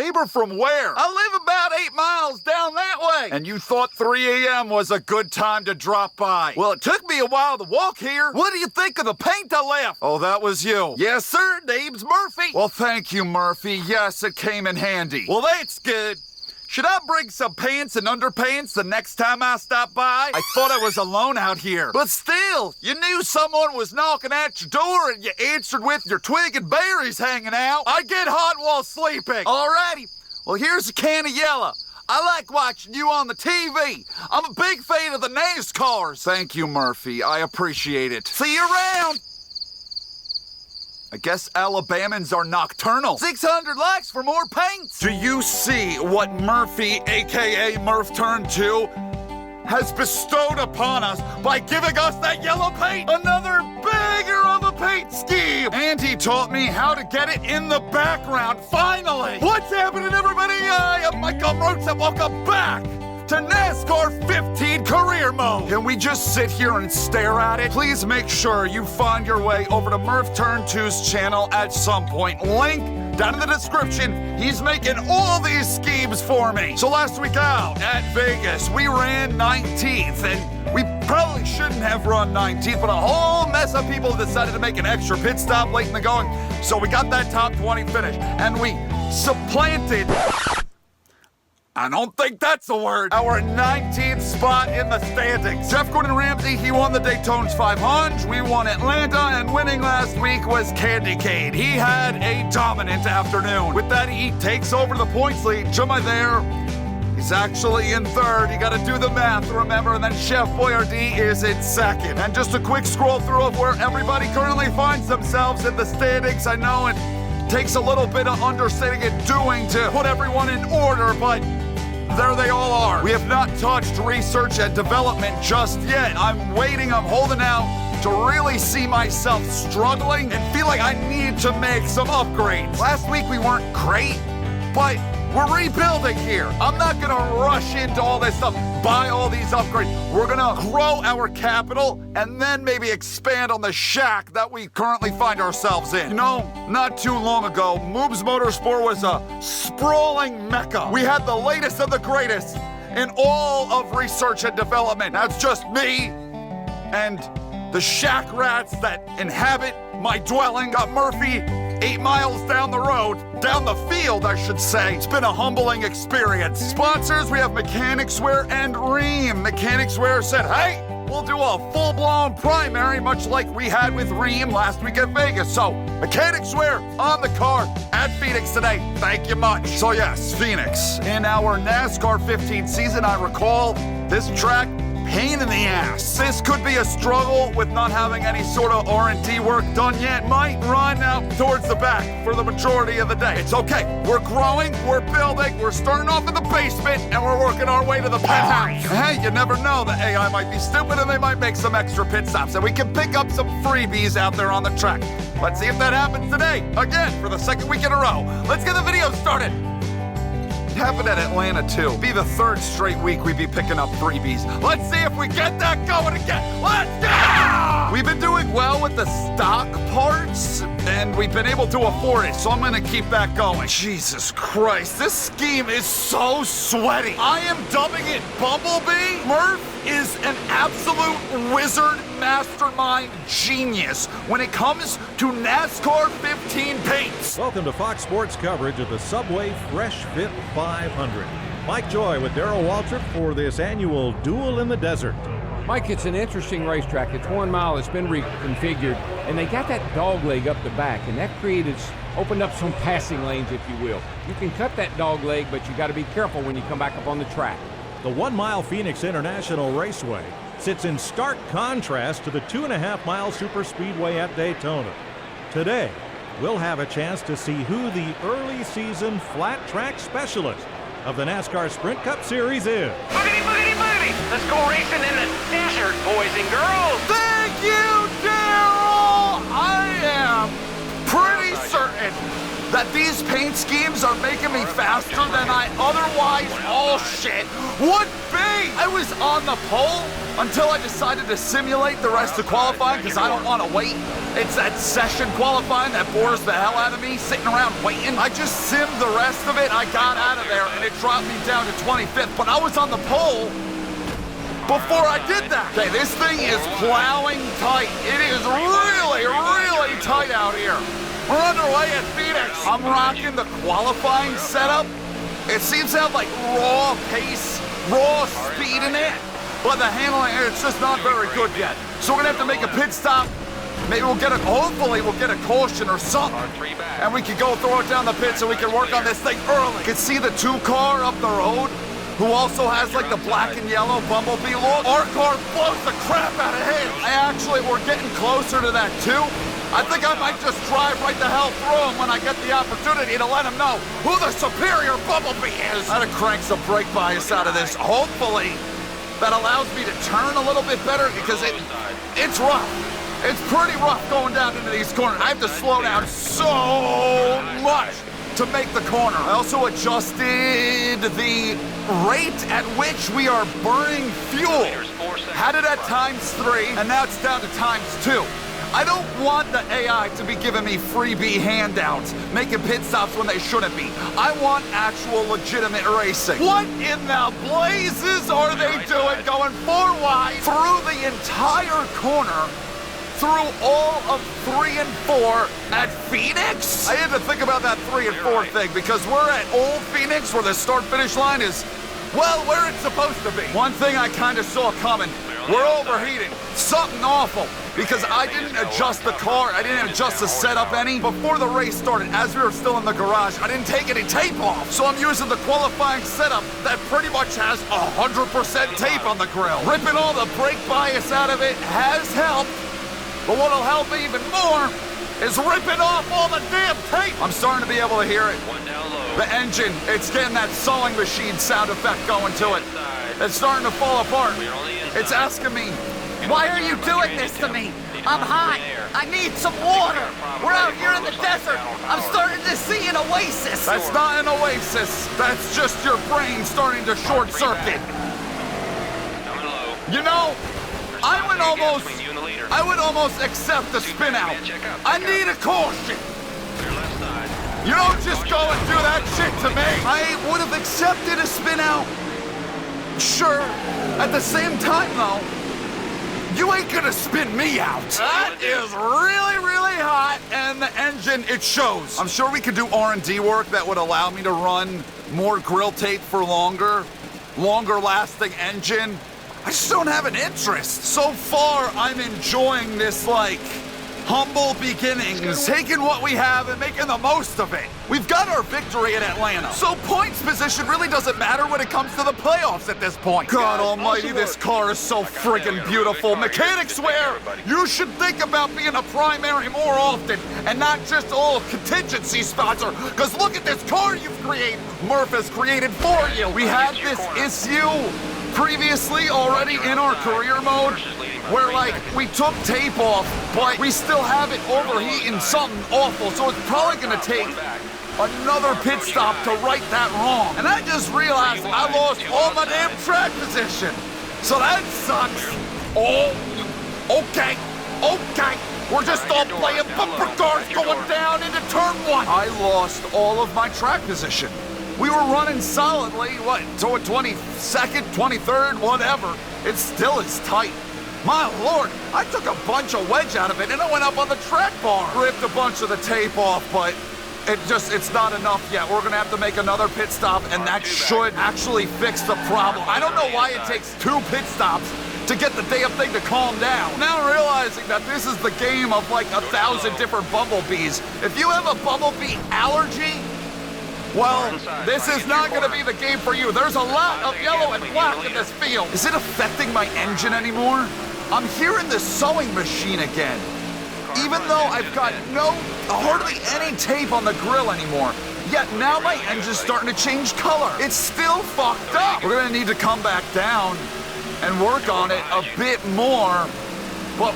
neighbor from where? I live about 8 miles down that way. And you thought 3 a.m. was a good time to drop by? Well, it took me a while to walk here. What do you think of the paint I left? Oh, that was you? Yes, sir. Name's Murphy. Well, thank you, Murphy. Yes, it came in handy. Well, that's good. Should I bring some pants and underpants the next time I stop by? I thought I was alone out here. But still, you knew someone was knocking at your door and you answered with your twig and berries hanging out. I get hot while sleeping. Alrighty. Well, here's a can of yellow. I like watching you on the TV. I'm a big fan of the NASCARs. Thank you, Murphy. I appreciate it. See you around. I guess Alabamans are nocturnal. 600 likes for more paints. Do you see what Murphy, a.k.a. Murph Turn 2, has bestowed upon us by giving us that yellow paint? Another banger of a paint scheme. And he taught me how to get it in the background, finally. What's happening, everybody? I am Michael Mrucz and welcome back to NASCAR 15 Career Mode. Can we just sit here and stare at it? Please make sure you find your way over to Murph Turn 2's channel at some point. Link down in the description. He's making all these schemes for me. So last week out at Vegas, we ran 19th, and we probably shouldn't have run 19th, but a whole mess of people decided to make an extra pit stop late in the going. So we got that top 20 finish, and we supplanted, I don't think that's a word, our 19th spot in the standings. Jeff Gordon Ramsay, he won the Daytona's 500. We won Atlanta, and winning last week was Candy Cane. He had a dominant afternoon. With that, he takes over the points lead. Jumma there, he's actually in third. You gotta do the math, remember, and then Chef Boyardee is in second. And just a quick scroll through of where everybody currently finds themselves in the standings. I know it takes a little bit of understanding and doing to put everyone in order, but there they all are. We have not touched research and development just yet. I'm waiting, I'm holding out to really see myself struggling and feel like I need to make some upgrades. Last week we weren't great, but we're rebuilding here. I'm not gonna rush into all this stuff, buy all these upgrades. We're gonna grow our capital and then maybe expand on the shack that we currently find ourselves in. You know, not too long ago, Mrucz Motorsport was a sprawling mecca. We had the latest and the greatest in all of research and development. That's just me and the shack rats that inhabit my dwelling. Got Murphy 8 miles down the road, down the field, I should say. It's been a humbling experience. Sponsors, we have Mechanics Wear and Ream. Mechanics Wear said, hey, we'll do a full-blown primary, much like we had with Ream last week at Vegas. So, Mechanics Wear on the card at Phoenix today. Thank you much. So yes, Phoenix. In our NASCAR 15 season, I recall this track, pain in the ass. This could be a struggle with not having any sort of R&D work done yet. Might run out towards the back for the majority of the day. It's okay. We're growing, we're building, we're starting off in the basement, and we're working our way to the penthouse. Hey, you never know. The AI might be stupid and they might make some extra pit stops, and we can pick up some freebies out there on the track. Let's see if that happens today. Again, for the second week in a row. Let's get the video started. Happened at Atlanta too. Be the third straight week we'd be picking up freebies. Let's see if we get that going again. Let's go! We've been doing well with the stock parts, and we've been able to afford it, so I'm gonna keep that going. Jesus Christ, this scheme is so sweaty. I am dubbing it Bumblebee. Murph is an absolute wizard, mastermind genius when it comes to NASCAR 15 paints. Welcome to Fox Sports coverage of the Subway Fresh Fit 500. Mike Joy with Darrell Waltrip for this annual Duel in the Desert. Mike, it's an interesting racetrack. It's 1 mile. It's been reconfigured, and they got that dog leg up the back, and that opened up some passing lanes, if you will. You can cut that dog leg, but you got to be careful when you come back up on the track. The 1 mile Phoenix International Raceway sits in stark contrast to the 2.5 mile Superspeedway at Daytona. Today, we'll have a chance to see who the early season flat track specialist of the NASCAR Sprint Cup Series is. Boogity, boogity, boogity! Let's go racing in the desert, boys and girls! Thank you, Darrell! I am pretty certain that these paint schemes are making me faster than I otherwise, would be. I was on the pole until I decided to simulate the rest of qualifying because I don't want to wait. It's that session qualifying that bores the hell out of me, sitting around waiting. I just simmed the rest of it. I got out of there and it dropped me down to 25th, but I was on the pole before I did that. Okay, this thing is plowing tight. It is really, really tight out here. We're underway at Phoenix. I'm rocking the qualifying setup. It seems to have like raw pace, raw speed in it, but the handling, it's just not very good yet. So we're gonna have to make a pit stop. Maybe hopefully we'll get a caution or something. And we can go throw it down the pit so we can work on this thing early. You can see the 2 car up the road who also has like the black and yellow Bumblebee look. Our car blows the crap out of his. We're getting closer to that too. I think I might just drive right the hell through him when I get the opportunity to let him know who the superior Bumblebee is. I'm gonna crank some brake bias out of this. Hopefully that allows me to turn a little bit better because it's rough. It's pretty rough going down into these corners. I have to slow down so much to make the corner. I also adjusted the rate at which we are burning fuel. Had it at ×3, and now it's down to ×2. I don't want the AI to be giving me freebie handouts, making pit stops when they shouldn't be. I want actual legitimate racing. What in the blazes are they doing going 4 wide through the entire corner, through all of 3 and 4 at Phoenix? I had to think about that 3 and 4 thing because we're at Old Phoenix where the start-finish line is, well, where it's supposed to be. One thing I kind of saw coming, we're overheating. Something awful because I didn't adjust the car, I didn't adjust the setup any. Before the race started, as we were still in the garage, I didn't take any tape off. So I'm using the qualifying setup that pretty much has 100% tape on the grill. Ripping all the brake bias out of it has helped. But what'll help even more is ripping off all the damn tape. I'm starting to be able to hear it. The engine, it's getting that sewing machine sound effect going to it. It's starting to fall apart. It's asking me, why are you doing this to me? I'm hot. I need some water. We're out here in the desert. I'm starting to see an oasis. That's not an oasis. That's just your brain starting to short circuit. You know, I would almost accept the spin out. I need a caution. You don't just go and do that shit to me. I would have accepted a spin out. Sure. At the same time, though, you ain't gonna spin me out. That is really, really hot, and the engine, it shows. I'm sure we could do R&D work that would allow me to run more grill tape for longer lasting engine. I just don't have an interest. So far, I'm enjoying this, like, humble beginnings, taking what we have and making the most of it. We've got our victory in Atlanta, so points position really doesn't matter when it comes to the playoffs at this point. God almighty, this car is so friggin' beautiful. Mechanics swear you should think about being a primary more often and not just a little contingency sponsor, because look at this car you've created. Murph has created for you. We had this issue previously already in our career mode where, like, we took tape off, but we still have it overheating something awful, so it's probably gonna take another pit stop to right that wrong. And I just realized I lost all my damn track position, so that sucks. Oh, okay. We're just all playing bumper cars going down into turn 1. I lost all of my track position. We were running solidly, to a 22nd, 23rd, whatever. It still is tight. My lord, I took a bunch of wedge out of it and I went up on the track bar. Ripped a bunch of the tape off, but it's not enough yet. We're gonna have to make another pit stop and that should actually fix the problem. I don't know why it takes 2 pit stops to get the damn thing to calm down. Now realizing that this is the game of like 1,000 different bumblebees. If you have a bumblebee allergy, well, this is not going to be the game for you. There's a lot of yellow and black in this field. Is it affecting my engine anymore? I'm hearing the sewing machine again. Even though I've got hardly any tape on the grill anymore. Yet now my engine's starting to change color. It's still fucked up. We're going to need to come back down and work on it a bit more. But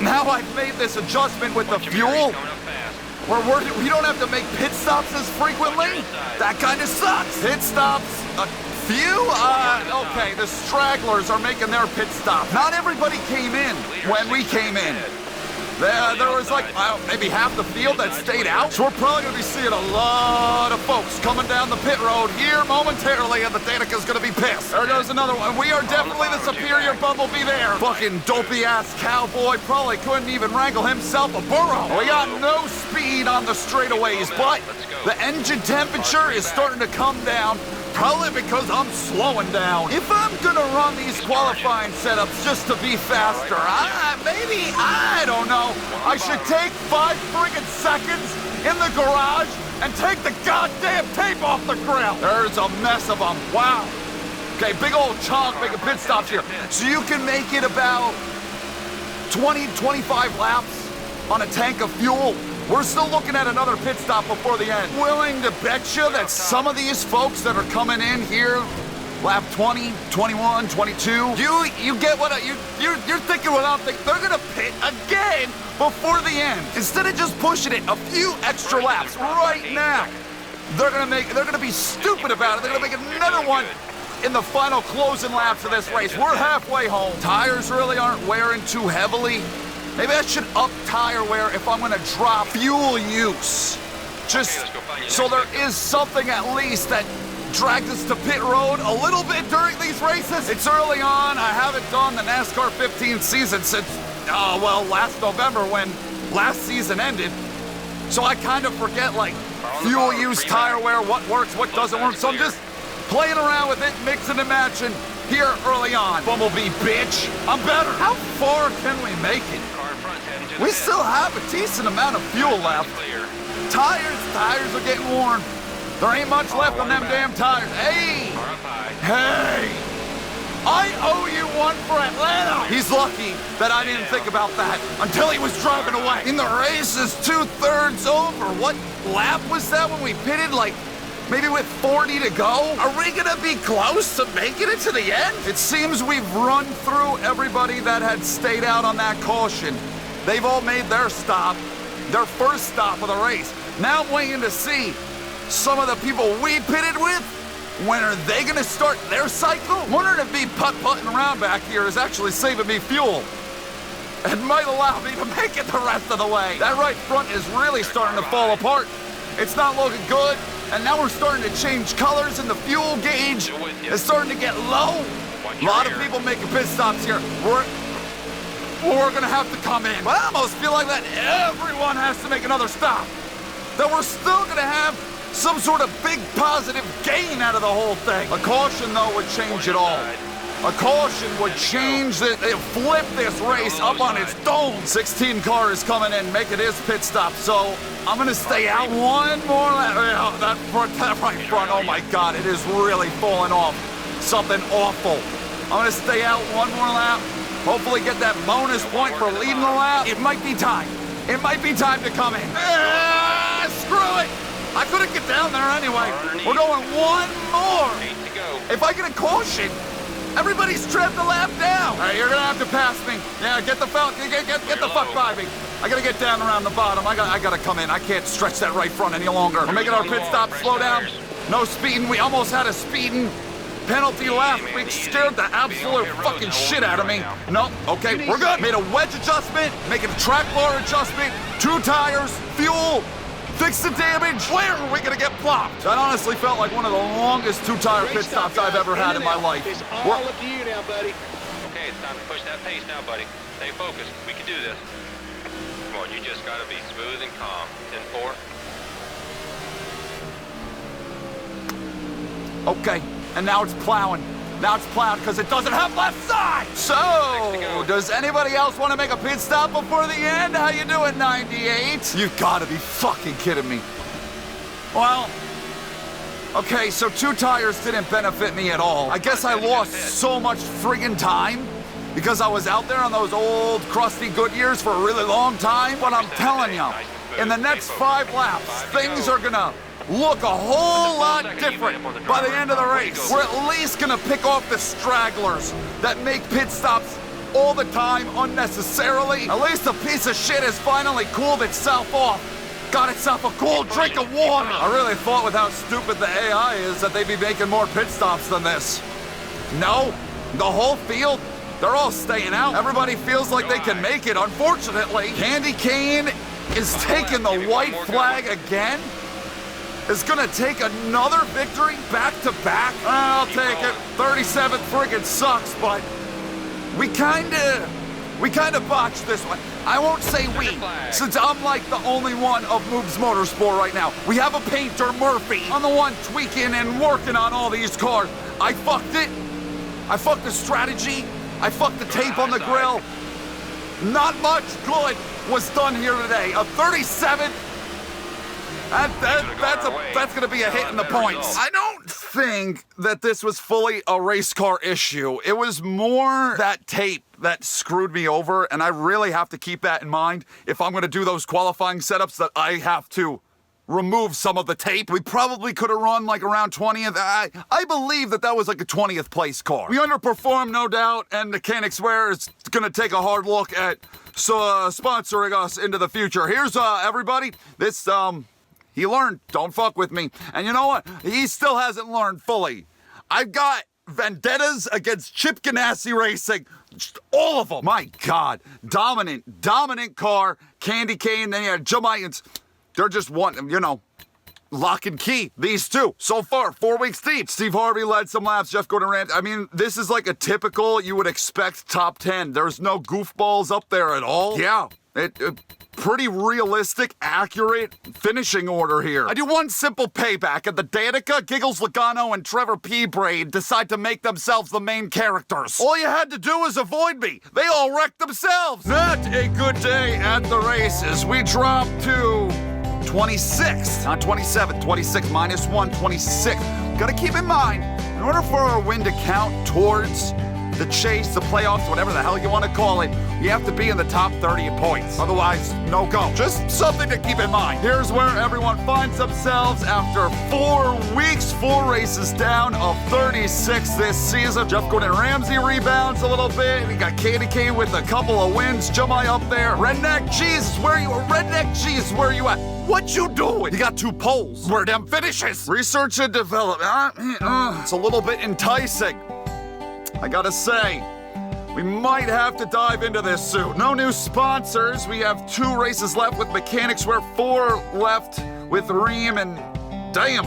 now I've made this adjustment with the fuel. we don't have to make pit stops as frequently? That kind of sucks. Pit stops, a few? Okay, the stragglers are making their pit stop. Not everybody came in when we came in. There was like maybe half the field that stayed out. So we're probably going to be seeing a lot of folks coming down the pit road here momentarily, and the Danica's going to be pissed. There goes another one. We are definitely the superior Bumblebee there. Fucking dopey-ass cowboy probably couldn't even wrangle himself a burro. We got no speed on the straightaways, but the engine temperature is starting to come down. Probably because I'm slowing down. If I'm gonna run these qualifying setups just to be faster, I don't know. I should take 5 friggin' seconds in the garage and take the goddamn tape off the grill. There's a mess of them. Wow. Okay, big old chunk making pit stops here. So you can make it about 20, 25 laps on a tank of fuel. We're still looking at another pit stop before the end. Willing to bet you that some of these folks that are coming in here, lap 20, 21, 22, you get what you're thinking what I'm thinking. They're gonna pit again before the end. Instead of just pushing it a few extra laps right now, they're gonna be stupid about it. They're gonna make another one in the final closing laps of this race. We're halfway home. Tires really aren't wearing too heavily. Maybe I should up tire wear if I'm gonna drop fuel use. Just so there is something at least that drags us to pit road a little bit during these races. It's early on. I haven't done the NASCAR 15 season since, last November when last season ended. So I kind of forget, like, fuel use, tire wear, what works, what doesn't work. So I'm just playing around with it, mixing and matching here early on. Bumblebee, bitch. I'm better. How far can we make it? We still have a decent amount of fuel left. Tires are getting worn. There ain't much left on them damn tires. Hey! I owe you one for Atlanta. He's lucky that I didn't think about that until he was driving away. And the race is 2/3 over. What lap was that when we pitted? Like, maybe with 40 to go? Are we gonna be close to making it to the end? It seems we've run through everybody that had stayed out on that caution. They've all made their stop, their first stop of the race. Now I'm waiting to see some of the people we pitted with. When are they gonna start their cycle? Wondering if me putt-putting around back here is actually saving me fuel. It might allow me to make it the rest of the way. That right front is really starting to fall apart. It's not looking good. And now we're starting to change colors and the fuel gauge is starting to get low. A lot of people making pit stops here. We're gonna have to come in. But I almost feel like that everyone has to make another stop. That we're still gonna have some sort of big positive gain out of the whole thing. A caution, though, would change it all. A caution would change it, flip this race up on its dome. 16 cars coming in, making his pit stop. So I'm gonna stay out one more lap. That right front, oh my God, it is really falling off. Something awful. I'm gonna stay out one more lap. Hopefully get that bonus point for leading the lap. It might be time. It might be time to come in. Screw it. I couldn't get down there anyway. We're going one more. If I get a caution, everybody's trimmed the lap down. All right, you're gonna have to pass me. Yeah, get the fuck by me. I gotta get down around the bottom. I gotta come in. I can't stretch that right front any longer. We're making our pit stop. Slow down. No speeding. We almost had a speeding penalty lap. We scared the absolute fucking shit out of me. No, okay, we're good. Made a wedge adjustment, making a track bar adjustment, 2 tires, fuel, fix the damage. Where are we gonna get plopped? That honestly felt like one of the longest 2-tire pit stops I've ever had in my life. It's all up to you now, buddy. Okay, it's time to push that pace now, buddy. Stay focused. We can do this. Come on, you just gotta be smooth and calm. 10-4. Okay, and now it's plowing. Now it's plowed because it doesn't have left side. So, does anybody else want to make a pit stop before the end? How you doing, 98? You've got to be fucking kidding me. Well, okay, so 2 tires didn't benefit me at all. I guess I lost so much friggin' time because I was out there on those old crusty Goodyears for a really long time. But I'm telling you, in the next 5 laps, things are gonna look a whole lot different by the end of the race. We're at least gonna pick off the stragglers that make pit stops all the time unnecessarily. At least a piece of shit has finally cooled itself off got itself a cool drink of water. I really thought with how stupid the AI is that they'd be making more pit stops than this. No, the whole field, they're all staying out. Everybody feels like they can make it. Unfortunately, Candy Cane is taking the white flag again. Is gonna take another victory back to back. I'll take it. 37 friggin' sucks, but we kinda botched this one. I won't say we, since I'm like the only one of Mrucz Motorsport right now. We have a painter, Murphy. I'm the one tweaking and working on all these cars. I fucked it. I fucked the strategy. I fucked the tape on the grill. Not much good was done here today. A 37. That's gonna be a hit in the points. I don't think that this was fully a race car issue. It was more that tape that screwed me over, and I really have to keep that in mind if I'm gonna do those qualifying setups, that I have to remove some of the tape. We probably could have run like around 20th. I believe that was like a 20th place car. We underperformed, no doubt, and Mechanics Wear is gonna take a hard look at sponsoring us into the future. Here's everybody. This he learned, don't fuck with me. And you know what? He still hasn't learned fully. I've got vendettas against Chip Ganassi Racing. Just all of them. My God. Dominant car. Candy Cane, then you had Jamaicans. They're just one, lock and key. These two. So far, 4 weeks deep. Steve Harvey led some laps. Jeff Gordon Ramsay. I mean, this is like a typical, you would expect top 10. There's no goofballs up there at all. Yeah. Pretty realistic, accurate finishing order here. I do one simple payback, and the Danica, Giggles Logano, and Trevor P. Braid decide to make themselves the main characters. All you had to do was avoid me. They all wrecked themselves. Not a good day at the races. We dropped to 26, not 27, 26 minus 1, 26. Gotta keep in mind, in order for our win to count towards the chase, the playoffs, whatever the hell you want to call it, you have to be in the top 30 in points. Otherwise, no go. Just something to keep in mind. Here's where everyone finds themselves after 4 weeks, 4 races down of 36 this season. Jeff Gordon Ramsay rebounds a little bit. We got Candy Cane with a couple of wins. Jemai up there. Redneck Jesus, where you at? Redneck Jesus, where you at? What you doing? You got 2 poles. Where them finishes? Research and development. It's a little bit enticing. I gotta say, we might have to dive into this soon. No new sponsors. We have 2 races left with Mechanics Wear, 4 left with Ream, and damn,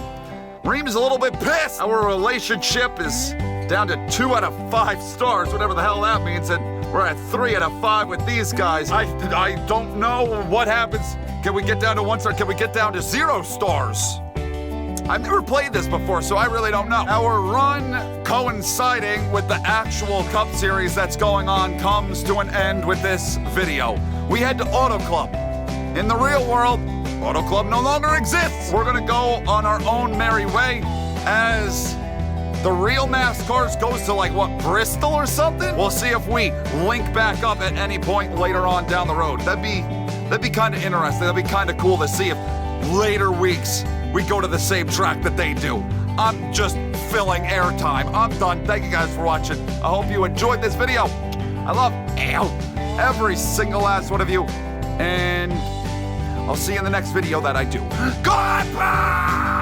Ream's a little bit pissed. Our relationship is down to 2 out of 5 stars, whatever the hell that means, and we're at 3 out of 5 with these guys. I don't know what happens. Can we get down to 1 star? Can we get down to 0 stars? I've never played this before, so I really don't know. Our run coinciding with the actual Cup Series that's going on comes to an end with this video. We head to Auto Club. In the real world, Auto Club no longer exists. We're gonna go on our own merry way as the real NASCARs goes to like, what, Bristol or something? We'll see if we link back up at any point later on down the road. That'd be kind of interesting. That'd be kind of cool to see if later weeks we go to the same track that they do. I'm just filling airtime. I'm done. Thank you guys for watching. I hope you enjoyed this video. I love every single last one of you. And I'll see you in the next video that I do. Goodbye!